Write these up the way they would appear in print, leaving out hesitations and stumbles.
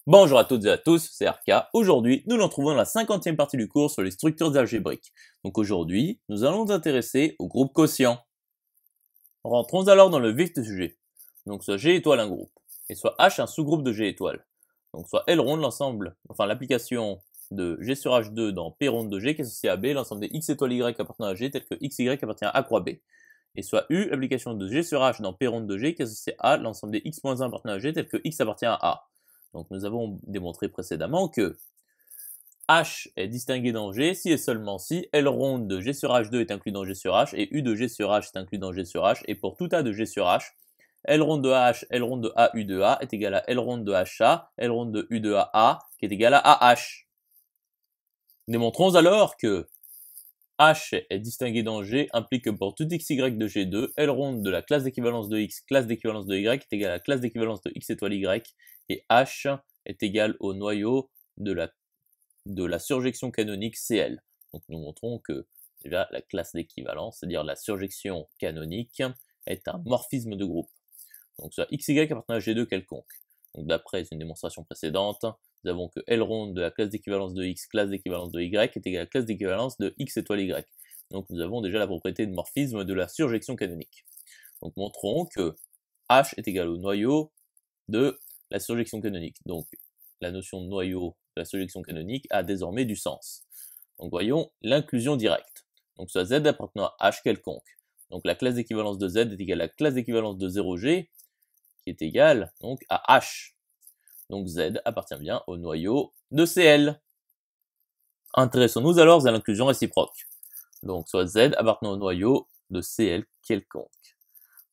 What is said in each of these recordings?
Bonjour à toutes et à tous, c'est RK. Aujourd'hui, nous nous retrouvons dans la 50e partie du cours sur les structures algébriques. Donc aujourd'hui, nous allons nous intéresser au groupe quotient. Rentrons alors dans le vif du sujet. Donc soit G étoile un groupe, et soit H un sous-groupe de G étoile. Donc soit L ronde l'ensemble, enfin l'application de G sur H2 dans P ronde de G qui est associé à B, l'ensemble des X étoiles Y appartenant à G tel que XY appartient à A croix B. Et soit U, application de G sur H dans P ronde de G qui est associé à l'ensemble des X-1 appartenant à G tel que X appartient à A. Donc nous avons démontré précédemment que H est distingué dans G si et seulement si L ronde de G sur H2 est inclus dans G sur H et U de G sur H est inclus dans G sur H, et pour tout A de G sur H, L ronde de H, L ronde de A, U de A est égal à L ronde de HA, L ronde de U de A qui est égal à AH. Démontrons alors que H est distingué dans G implique que pour tout XY de G2, L ronde de la classe d'équivalence de X, classe d'équivalence de Y est égal à la classe d'équivalence de X étoile Y, et H est égal au noyau de la surjection canonique CL. Donc nous montrons que déjà la classe d'équivalence, c'est-à-dire la surjection canonique, est un morphisme de groupe. Donc soit XY appartenant à G2 quelconque. Donc d'après une démonstration précédente, nous avons que L ronde de la classe d'équivalence de X, classe d'équivalence de Y, est égal à la classe d'équivalence de X étoile Y. Donc nous avons déjà la propriété de morphisme de la surjection canonique. Donc montrons que H est égal au noyau de la surjection canonique. Donc la notion de noyau de la surjection canonique a désormais du sens. Donc voyons l'inclusion directe. Donc soit Z appartenant à H quelconque. Donc la classe d'équivalence de Z est égale à la classe d'équivalence de 0G, qui est égale donc à H. Donc Z appartient bien au noyau de CL. Intéressons-nous alors à l'inclusion réciproque. Donc soit Z appartenant au noyau de CL quelconque.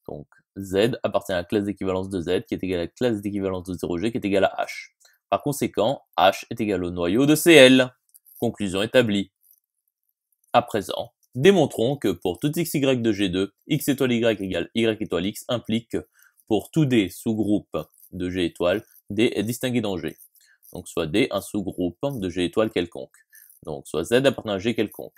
Donc Z appartient à la classe d'équivalence de Z qui est égale à la classe d'équivalence de 0G qui est égale à H. Par conséquent, H est égal au noyau de CL. Conclusion établie. À présent, démontrons que pour tout XY de G2, X étoile Y égale Y étoile X implique que pour tout D sous-groupe de G étoile, D est distingué dans G. Donc soit D un sous-groupe de G étoile quelconque. Donc soit Z appartenant à G quelconque.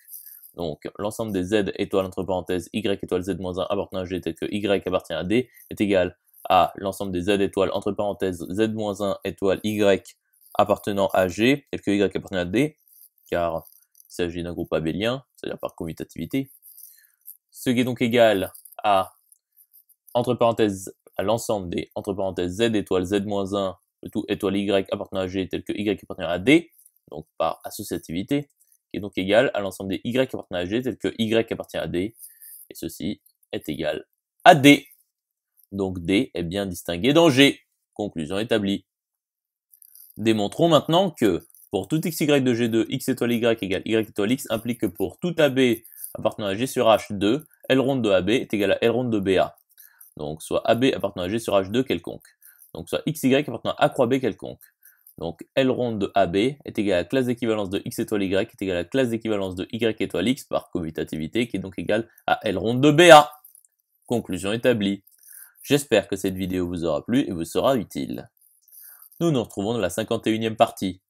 Donc l'ensemble des Z étoiles entre parenthèses Y étoile Z-1 appartenant à G tel que Y appartient à D est égal à l'ensemble des Z étoiles entre parenthèses Z-1 étoile Y appartenant à G tel que Y appartient à D, car il s'agit d'un groupe abélien, c'est-à-dire par commutativité. Ce qui est donc égal à, entre parenthèses, à l'ensemble des, entre parenthèses, Z étoile Z-1, le tout étoile Y appartenant à G tel que Y appartient à D, donc par associativité, qui est donc égal à l'ensemble des Y appartenant à G tel que Y appartient à D, et ceci est égal à D. Donc D est bien distingué dans G. Conclusion établie. Démontrons maintenant que pour tout XY de G2, X étoile Y égale Y étoile X implique que pour tout AB appartenant à G sur H2, L ronde de AB est égal à L ronde de BA. Donc soit AB appartenant à G sur H2 quelconque. Donc soit XY appartenant à A croix B quelconque. Donc L ronde de AB est égal à la classe d'équivalence de X étoile Y est égal à la classe d'équivalence de Y étoile X par commutativité qui est donc égale à L ronde de BA. Conclusion établie. J'espère que cette vidéo vous aura plu et vous sera utile. Nous nous retrouvons dans la 51e partie.